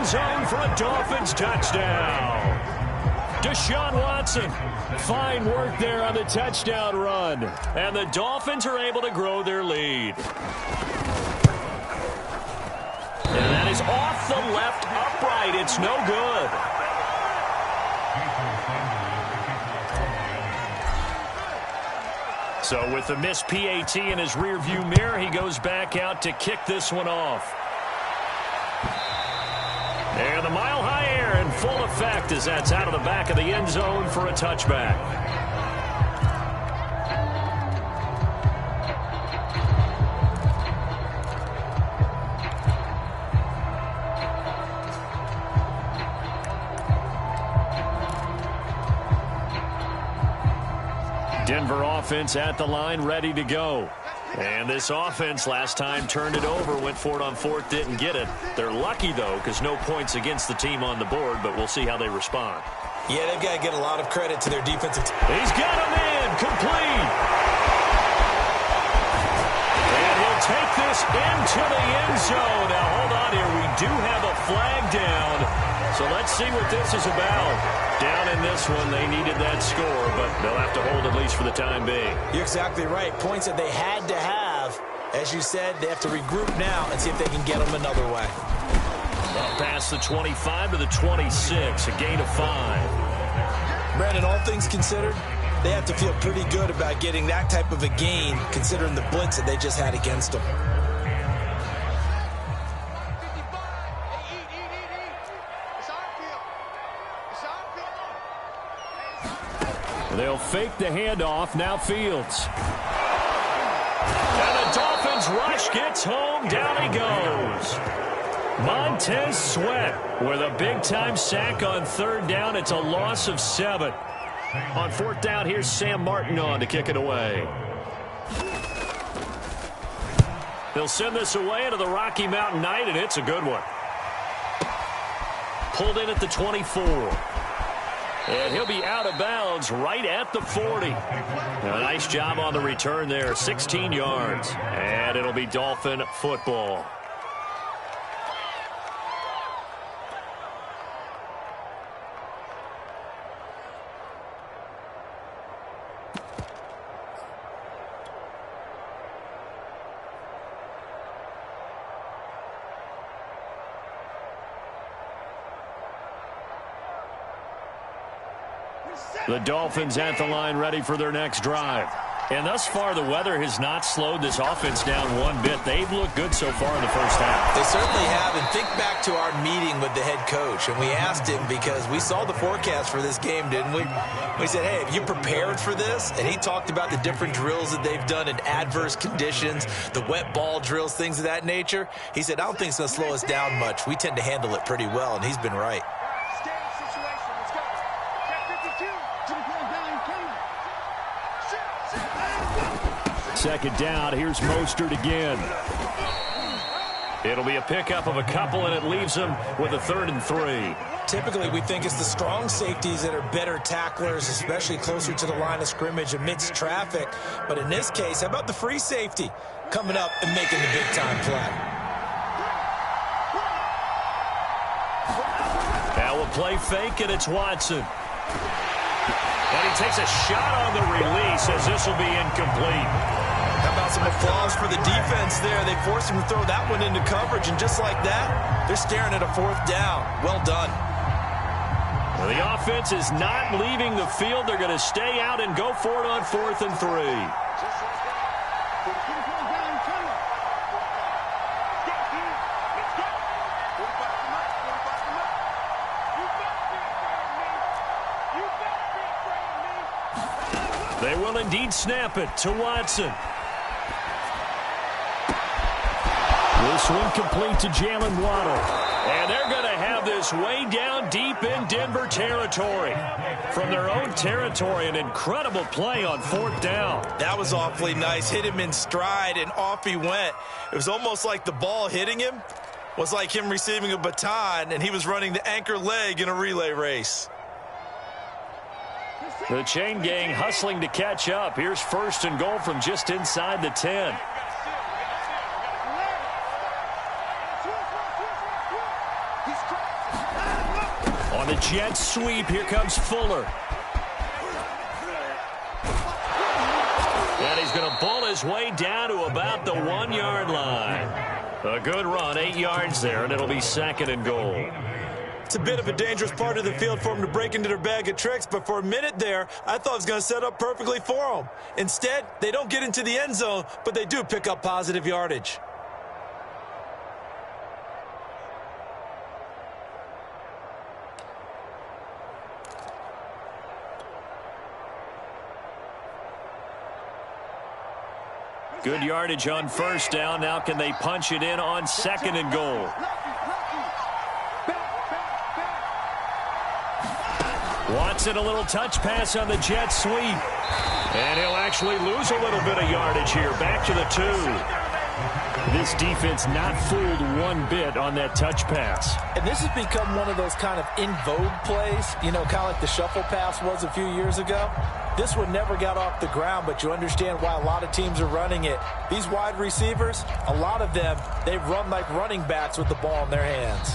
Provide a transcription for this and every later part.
end zone for a Dolphins touchdown. Deshaun Watson, fine work there on the touchdown run. And the Dolphins are able to grow their lead. And that is off the left upright. It's no good. So with the missed PAT in his rearview mirror, he goes back out to kick this one off. And the mile-high air in full effect as that's out of the back of the end zone for a touchback. Denver offense at the line, ready to go. And this offense last time turned it over, went for it on fourth, didn't get it. They're lucky, though, because no points against the team on the board, but we'll see how they respond. Yeah, they've got to get a lot of credit to their defensive team. He's got him in, complete. And he'll take this into the end zone. Now, hold on here. We do have a flag down. So let's see what this is about. Down in this one, they needed that score, but they'll have to hold at least for the time being. You're exactly right. Points that they had to have. As you said, they have to regroup now and see if they can get them another way. Up past the 25 to the 26, a gain of 5. Brandon, all things considered, they have to feel pretty good about getting that type of a gain, considering the blitz that they just had against them. They'll fake the handoff. Now Fields. And the Dolphins rush gets home. Down he goes. Montez Sweat with a big-time sack on third down. It's a loss of 7. On fourth down, here's Sam Martin on to kick it away. They'll send this away into the Rocky Mountain Night, and it's a good one. Pulled in at the 24. And he'll be out of bounds right at the 40. A nice job on the return there, 16 yards. And it'll be Dolphin football. The Dolphins at the line ready for their next drive. And thus far, the weather has not slowed this offense down one bit. They've looked good so far in the first half. They certainly have. And think back to our meeting with the head coach. And we asked him because we saw the forecast for this game, didn't we? We said, hey, have you prepared for this? And he talked about the different drills that they've done in adverse conditions, the wet ball drills, things of that nature. He said, I don't think it's going to slow us down much. We tend to handle it pretty well, and he's been right. Second down, here's Mostert again. It'll be a pickup of a couple, and it leaves him with a 3rd and 3. Typically, we think it's the strong safeties that are better tacklers, especially closer to the line of scrimmage amidst traffic. But in this case, how about the free safety coming up and making the big-time play? Now we'll play fake, and it's Watson. And he takes a shot on the release as this will be incomplete. How about some applause for the defense there? They forced him to throw that one into coverage, and just like that, they're staring at a 4th down. Well done. Well, the offense is not leaving the field. They're going to stay out and go for it on 4th and 3. They will indeed snap it to Watson. This one complete to Jalen Waddle. And they're going to have this way down deep in Denver territory. From their own territory, an incredible play on 4th down. That was awfully nice. Hit him in stride, and off he went. It was almost like the ball hitting him was like him receiving a baton, and he was running the anchor leg in a relay race. The chain gang hustling to catch up. Here's 1st and goal from just inside the 10. jet sweep. Here comes Fuller. And he's going to bull his way down to about the 1-yard line. A good run, 8 yards there, and it'll be 2nd and goal. It's a bit of a dangerous part of the field for them to break into their bag of tricks, but for a minute there, I thought it was going to set up perfectly for them. Instead, they don't get into the end zone, but they do pick up positive yardage. Good yardage on 1st down. Now can they punch it in on 2nd and goal? Watson, a little touch pass on the jet sweep. And he'll actually lose a little bit of yardage here. Back to the 2. This defense not fooled one bit on that touch pass. And this has become one of those kind of in vogue plays, you know, kind of like the shuffle pass was a few years ago. This one never got off the ground, but you understand why a lot of teams are running it. These wide receivers, a lot of them, they run like running backs with the ball in their hands.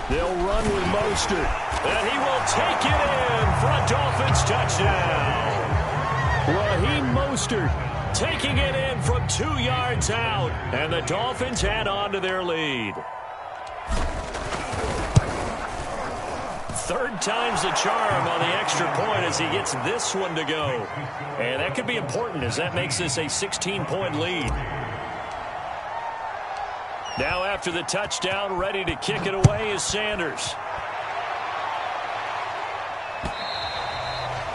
They'll run with Mostert, and he will take it in for a Dolphins touchdown. Raheem Mostert taking it in from 2 yards out, and the Dolphins add on to their lead. 3rd time's the charm on the extra point as he gets this one to go. And that could be important as that makes this a 16-point lead. Now after the touchdown, ready to kick it away is Sanders.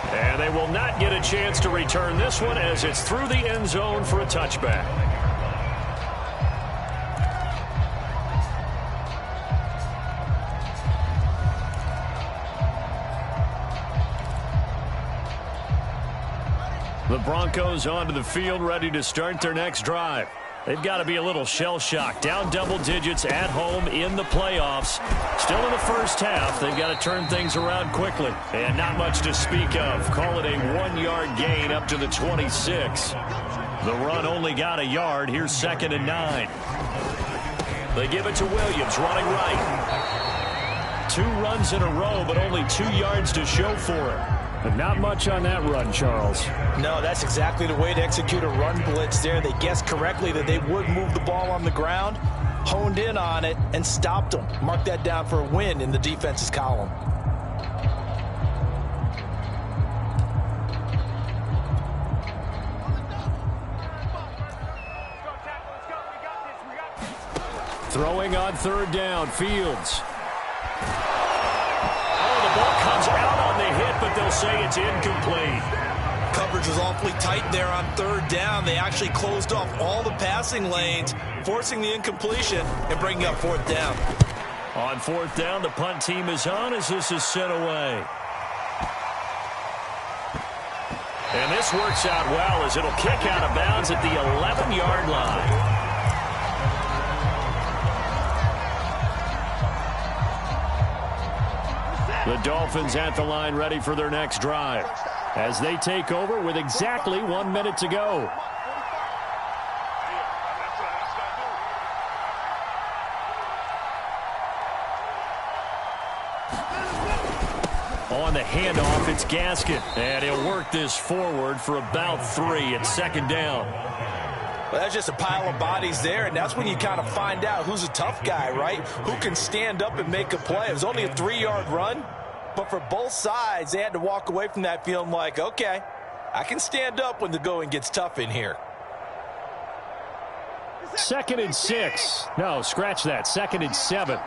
And they will not get a chance to return this one as it's through the end zone for a touchback. The Broncos onto the field, ready to start their next drive. They've got to be a little shell-shocked. Down double digits at home in the playoffs. Still in the first half. They've got to turn things around quickly. And not much to speak of. Call it a 1-yard gain up to the 26. The run only got a yard. Here's 2nd and 9. They give it to Williams, running right. 2 runs in a row, but only 2 yards to show for it. But not much on that run, Charles. No, that's exactly the way to execute a run blitz there. They guessed correctly that they would move the ball on the ground, honed in on it, and stopped them. Mark that down for a win in the defense's column. Throwing on 3rd down, Fields. Ball comes out on the hit, but they'll say it's incomplete. Coverage was awfully tight there on 3rd down. They actually closed off all the passing lanes, forcing the incompletion and bringing up 4th down. On 4th down, the punt team is on as this is sent away. And this works out well as it'll kick out of bounds at the 11-yard line. The Dolphins at the line ready for their next drive as they take over with exactly 1 minute to go. On the handoff, it's Gaskin, and he'll work this forward for about 3 at 2nd down. Well, that's just a pile of bodies there, and that's when you kind of find out who's a tough guy, right? Who can stand up and make a play. It was only a 3-yard run, but for both sides, they had to walk away from that feeling like, okay, I can stand up when the going gets tough in here. 2nd and 6. No, scratch that. 2nd and 7.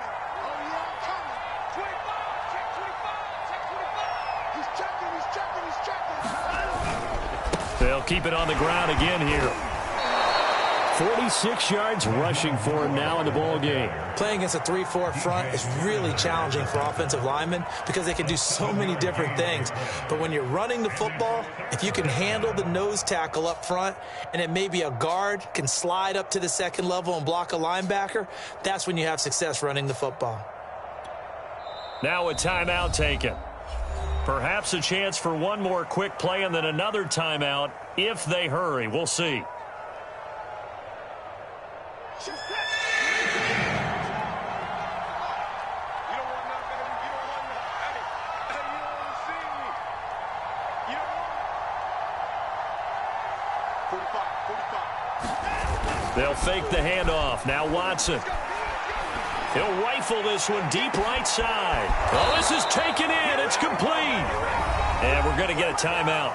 They'll keep it on the ground again here. 46 yards rushing for him now in the ball game. Playing against a 3-4 front is really challenging for offensive linemen because they can do so many different things. But when you're running the football, if you can handle the nose tackle up front and then maybe a guard can slide up to the second level and block a linebacker, that's when you have success running the football. Now a timeout taken. Perhaps a chance for one more quick play and then another timeout if they hurry. We'll see. They'll fake the handoff. Now Watson. He'll rifle this one deep right side. Oh, this is taken in. It's complete. And we're going to get a timeout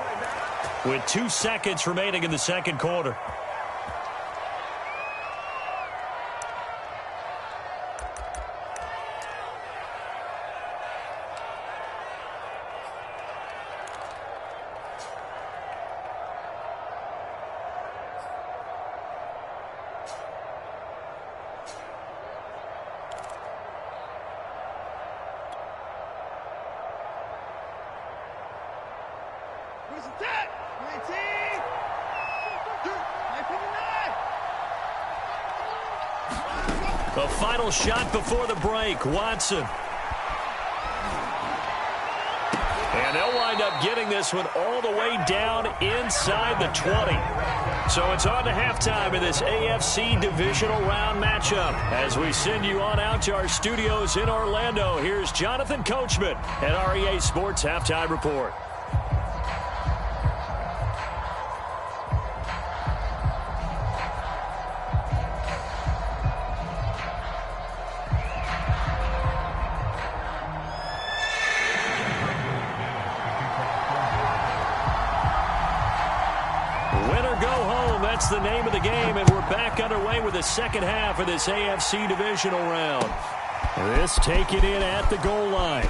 with 2 seconds remaining in the second quarter. The final shot before the break, Watson. And they'll wind up getting this one all the way down inside the 20. So it's on to halftime in this AFC divisional round matchup. As we send you on out to our studios in Orlando, here's Jonathan Coachman at REA Sports Halftime Report. That's the name of the game, and we're back underway with the second half of this AFC divisional round. This taken in at the goal line.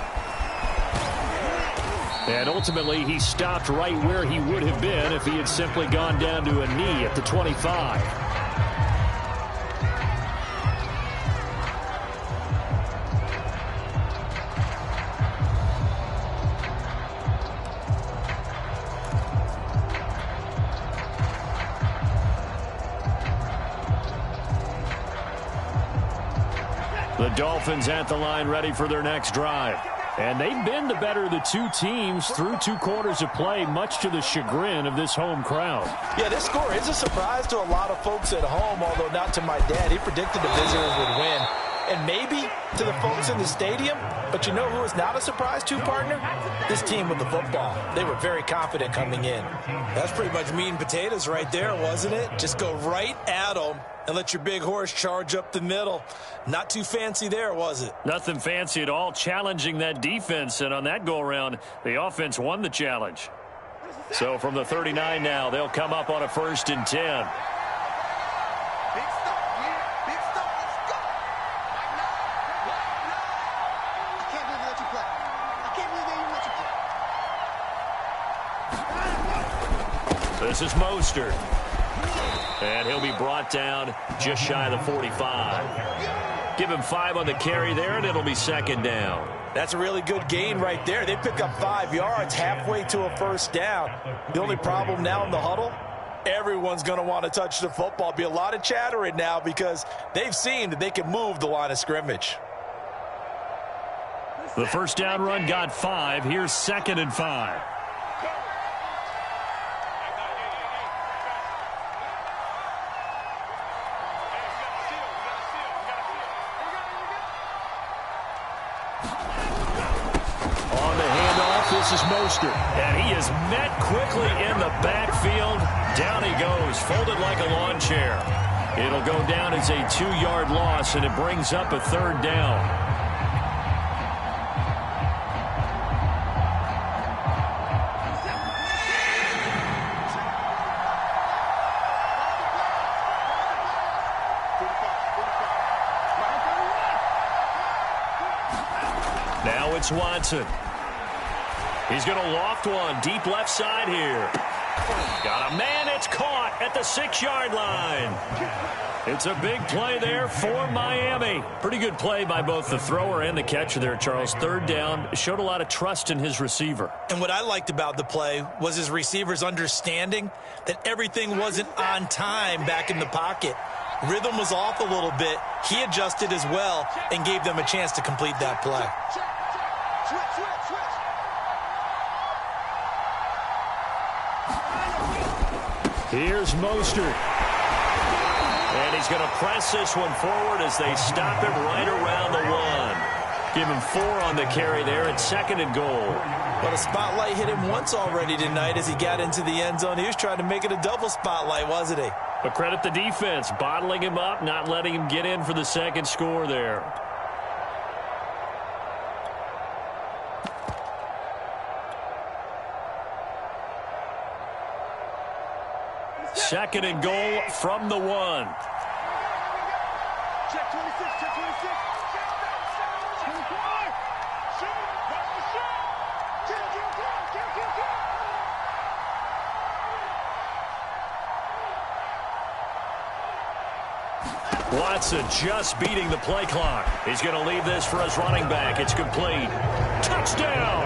And ultimately, he stopped right where he would have been if he had simply gone down to a knee at the 25. The Dolphins at the line ready for their next drive. And they've been the better of the two teams through 2 quarters of play, much to the chagrin of this home crowd. Yeah, this score is a surprise to a lot of folks at home, although not to my dad. He predicted the visitors would win. And maybe to the folks in the stadium. But you know who is not a surprise to, partner? This team with the football. They were very confident coming in. That's pretty much meat and potatoes right there, wasn't it? Just go right at them and let your big horse charge up the middle. Not too fancy there, was it? Nothing fancy at all, challenging that defense. And on that go-around, the offense won the challenge. So from the 39 now, they'll come up on a 1st and 10. This is Mostert. And he'll be brought down just shy of the 45. Give him 5 on the carry there, and it'll be 2nd down. That's a really good gain right there. They pick up 5 yards halfway to a 1st down. The only problem now in the huddle, everyone's going to want to touch the football. Be a lot of chattering now because they've seen that they can move the line of scrimmage. The 1st down run got 5. Here's 2nd and 5. This is Mostert, and he is met quickly in the backfield. Down he goes, folded like a lawn chair. It'll go down as a 2-yard loss, and it brings up a 3rd down. Now it's Watson. He's going to loft one deep left side here. Got a man. It's caught at the 6-yard line. It's a big play there for Miami. Pretty good play by both the thrower and the catcher there, Charles. Third down, showed a lot of trust in his receiver. And what I liked about the play was his receiver's understanding that everything wasn't on time back in the pocket. Rhythm was off a little bit. He adjusted as well and gave them a chance to complete that play. Here's Mostert. And he's going to press this one forward as they stop him right around the 1. Give him 4 on the carry there at 2nd and goal. But a spotlight hit him once already tonight as he got into the end zone. He was trying to make it a double spotlight, wasn't he? But credit the defense, bottling him up, not letting him get in for the second score there. Second and goal from the 1. Check 26, check 26. Watson just beating the play clock. He's going to leave this for his running back. It's complete. Touchdown!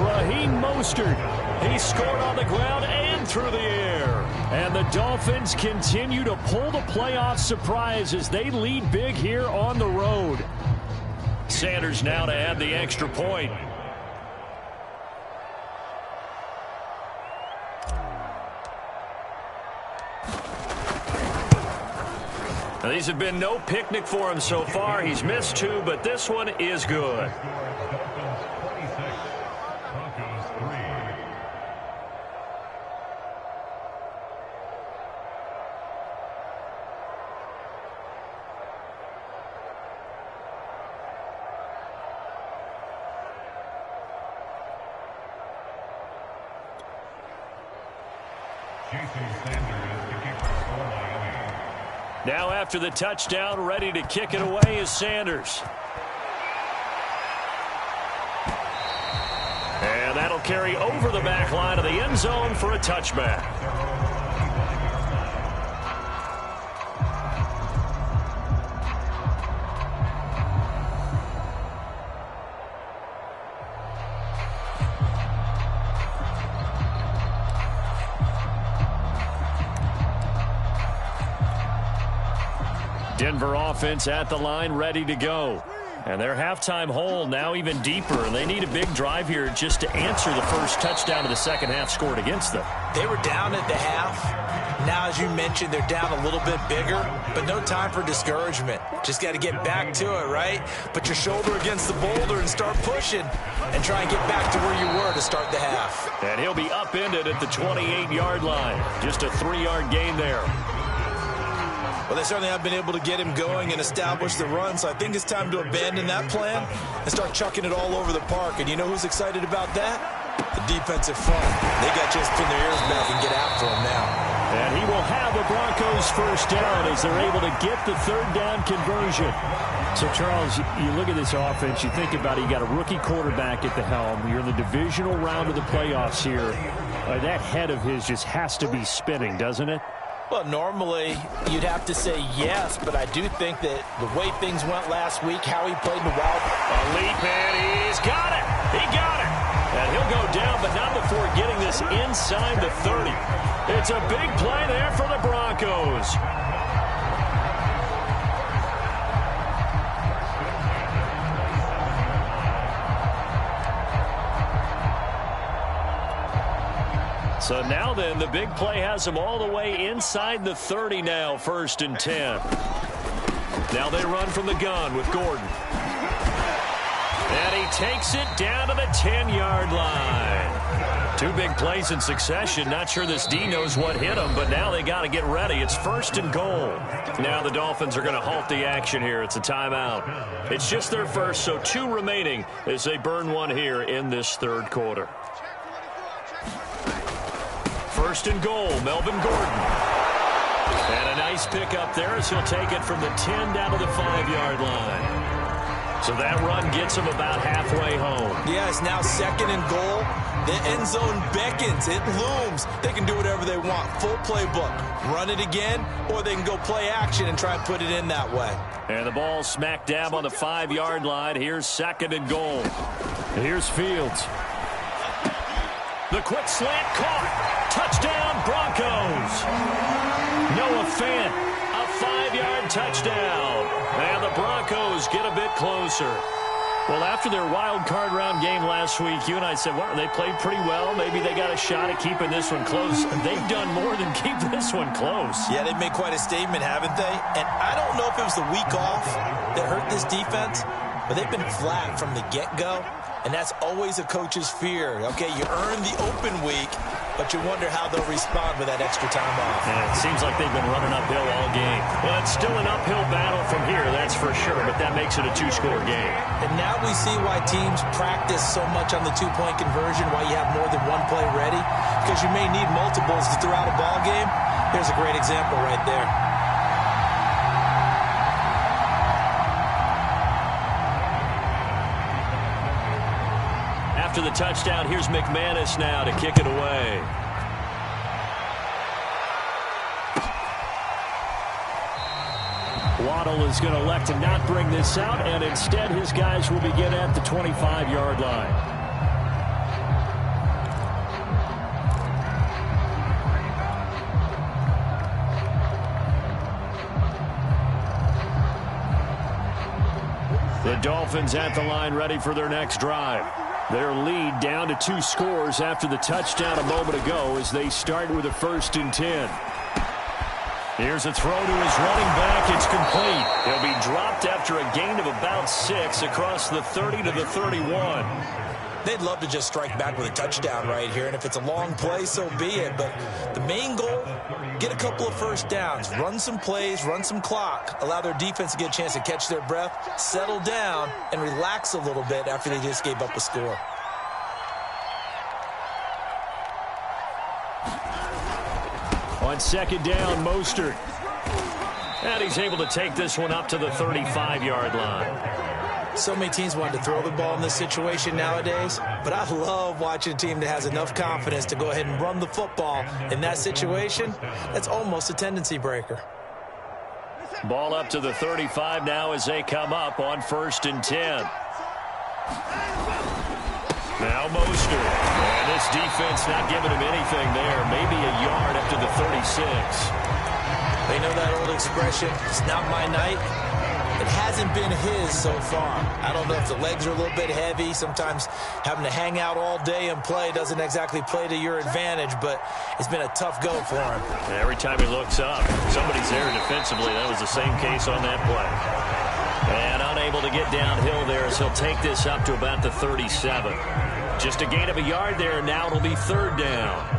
Raheem Mostert. He scored on the ground and through the air. And the Dolphins continue to pull the playoff surprise as they lead big here on the road. Sanders now to add the extra point. Now, these have been no picnic for him so far. He's missed 2, but this one is good. Now after the touchdown, ready to kick it away is Sanders. And that'll carry over the back line of the end zone for a touchback. Denver offense at the line, ready to go. And their halftime hole now even deeper, and they need a big drive here just to answer the first touchdown of the second half scored against them. They were down at the half. Now, as you mentioned, they're down a little bit bigger, but no time for discouragement. Just got to get back to it, right? Put your shoulder against the boulder and start pushing and try and get back to where you were to start the half. And he'll be upended at the 28-yard line. Just a 3-yard gain there. Well, they certainly have been able to get him going and establish the run, so I think it's time to abandon that plan and start chucking it all over the park. And you know who's excited about that? The defensive front. They got just pin their ears back and get after him now. And he will have the Broncos first down as they're able to get the third down conversion. So, Charles, you look at this offense, you think about it, you got a rookie quarterback at the helm. You're in the divisional round of the playoffs here. That head of his just has to be spinning, doesn't it? Well, normally you'd have to say yes, but I do think that the way things went last week, how he played the wild. A leap, and he's got it. He got it. And he'll go down, but not before getting this inside the 30. It's a big play there for the Broncos. So now then, the big play has them all the way inside the 30 now, 1st and 10. Now they run from the gun with Gordon. And he takes it down to the 10-yard line. 2 big plays in succession. Not sure this D knows what hit him, but now they got to get ready. It's 1st and goal. Now the Dolphins are going to halt the action here. It's a timeout. It's just their first, so 2 remaining as they burn one here in this 3rd quarter. 1st and goal, Melvin Gordon. And a nice pickup there as he'll take it from the 10 down to the 5-yard line. So that run gets him about halfway home. Yeah, it's now 2nd and goal. The end zone beckons. It looms. They can do whatever they want. Full playbook. Run it again, or they can go play action and try and put it in that way. And the ball smack dab on the 5-yard line. Here's 2nd and goal. Here's Fields. The quick slant caught. Touchdown, Broncos. Noah Fant, a 5-yard touchdown. And the Broncos get a bit closer. Well, after their wild card round game last week, you and I said, well, they played pretty well. Maybe they got a shot at keeping this one close. They've done more than keep this one close. Yeah, they've made quite a statement, haven't they? And I don't know if it was the week off that hurt this defense, but they've been flat from the get-go, and that's always a coach's fear. Okay, you earn the open week, but you wonder how they'll respond with that extra time off. Yeah, it seems like they've been running uphill all game. Well, it's still an uphill battle from here, that's for sure, but that makes it a 2-score game. And now we see why teams practice so much on the 2-point conversion, why you have more than one play ready, because you may need multiples to throw out a ball game. Here's a great example right there. After the touchdown, here's McManus now to kick it away. Waddle is going to elect to not bring this out, and instead his guys will begin at the 25-yard line. The Dolphins at the line ready for their next drive. Their lead down to 2 scores after the touchdown a moment ago as they start with a 1st and 10. Here's a throw to his running back. It's complete. He'll be dropped after a gain of about 6 across the 30 to the 31. They'd love to just strike back with a touchdown right here, and if it's a long play, so be it. But the main goal, get a couple of first downs, run some plays, run some clock, allow their defense to get a chance to catch their breath, settle down, and relax a little bit after they just gave up a score. On 2nd down, Mostert. And he's able to take this one up to the 35-yard line. So many teams want to throw the ball in this situation nowadays, but I love watching a team that has enough confidence to go ahead and run the football in that situation. That's almost a tendency breaker. Ball up to the 35 now as they come up on 1st and 10. Now Mostert. And this defense not giving him anything there. Maybe a yard up to the 36. They know that old expression, it's not my night. It hasn't been his so far. I don't know if the legs are a little bit heavy. Sometimes having to hang out all day and play doesn't exactly play to your advantage, but it's been a tough go for him. Every time he looks up, somebody's there defensively. That was the same case on that play. And unable to get downhill there as he'll take this up to about the 37. Just a gain of a yard there, and now it'll be 3rd down.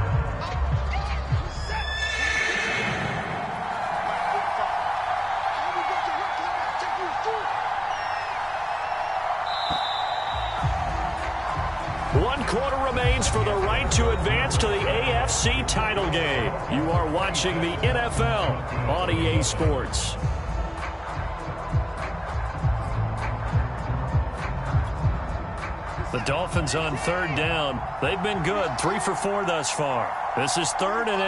One quarter remains for the right to advance to the AFC title game. You are watching the NFL on EA Sports. The Dolphins on 3rd down. They've been good, 3 for 4 thus far. This is 3rd and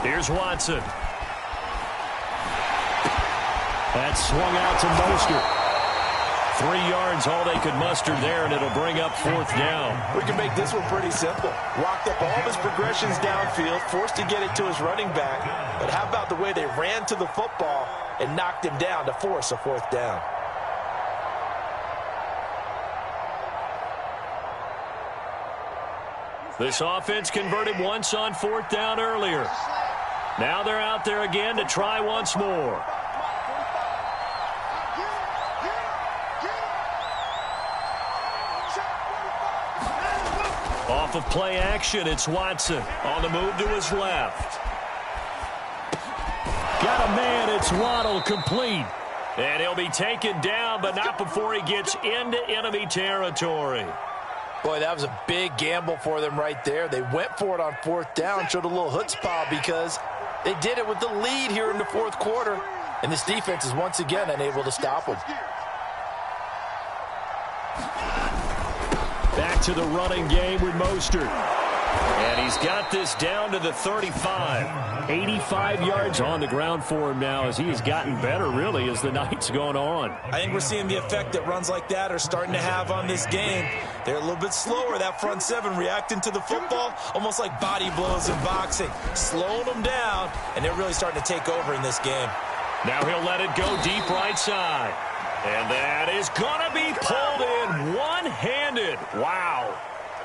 8. Here's Watson. That's swung out to Mostert. 3 yards, all they could muster there, and it'll bring up 4th down. We can make this one pretty simple. Walked up all of his progressions downfield, forced to get it to his running back. But how about the way they ran to the football and knocked him down to force a 4th down? This offense converted once on 4th down earlier. Now they're out there again to try once more. Off of play action, it's Watson on the move to his left. Got a man, it's Waddle, complete. And he'll be taken down, but not before he gets into enemy territory. Boy, that was a big gamble for them right there. They went for it on 4th down, showed a little chutzpah because they did it with the lead here in the 4th quarter. And this defense is once again unable to stop them. back to the running game with Mostert. And he's got this down to the 35. 85 yards on the ground for him now as he has gotten better, really, as the night's gone on. I think we're seeing the effect that runs like that are starting to have on this game. They're a little bit slower, that front seven, reacting to the football, almost like body blows in boxing, slowing them down, and they're really starting to take over in this game. Now he'll let it go deep right side. And that is going to be pulled in one-handed. Wow.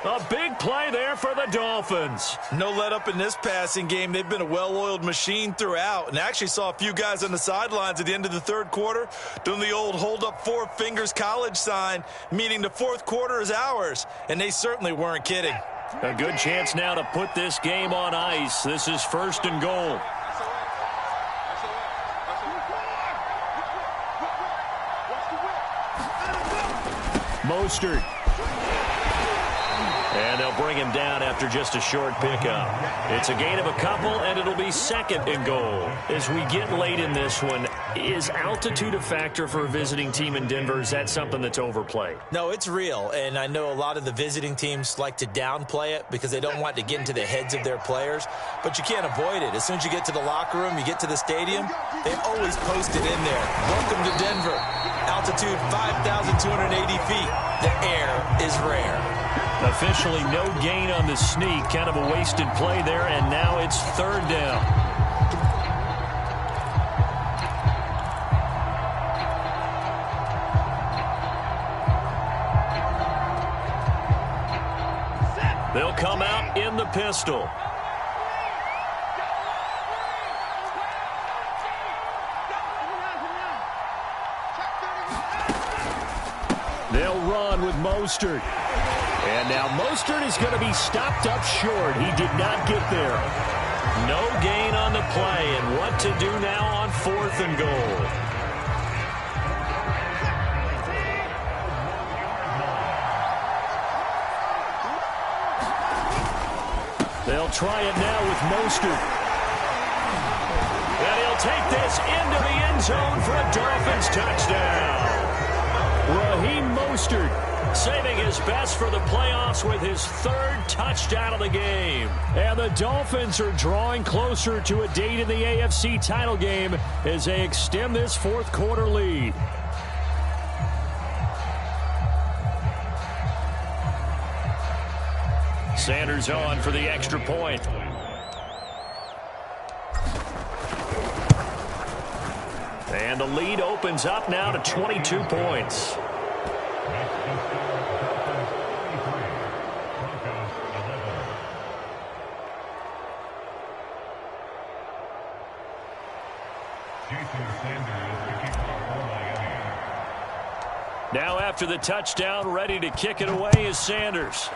A big play there for the Dolphins. No let up in this passing game. They've been a well-oiled machine throughout. And I actually saw a few guys on the sidelines at the end of the third quarter doing the old hold up 4 fingers college sign, meaning the fourth quarter is ours. And they certainly weren't kidding. A good chance now to put this game on ice. This is 1st and goal. Mostert. And they'll bring him down after just a short pickup. It's a gain of a couple, and it'll be 2nd and goal. As we get late in this one, is altitude a factor for a visiting team in Denver? Is that something that's overplayed? No, it's real, and I know a lot of the visiting teams like to downplay it because they don't want to get into the heads of their players, but you can't avoid it. As soon as you get to the locker room, you get to the stadium, they've always posted in there, "Welcome to Denver. Altitude 5,280 feet. The air is rare." Officially no gain on the sneak. Kind of a wasted play there, and now it's 3rd down. They'll come out in the pistol. They'll run with Mostert. And now Mostert is going to be stopped up short. He did not get there. No gain on the play. And what to do now on 4th and goal? They'll try it now with Mostert. And he'll take this into the end zone for a Dolphins touchdown. Raheem Mostert saving his best for the playoffs with his 3rd touchdown of the game. And the Dolphins are drawing closer to a date in the AFC title game as they extend this 4th quarter lead. Sanders on for the extra point. And the lead opens up now to 22 points. Now after the touchdown, ready to kick it away is Sanders.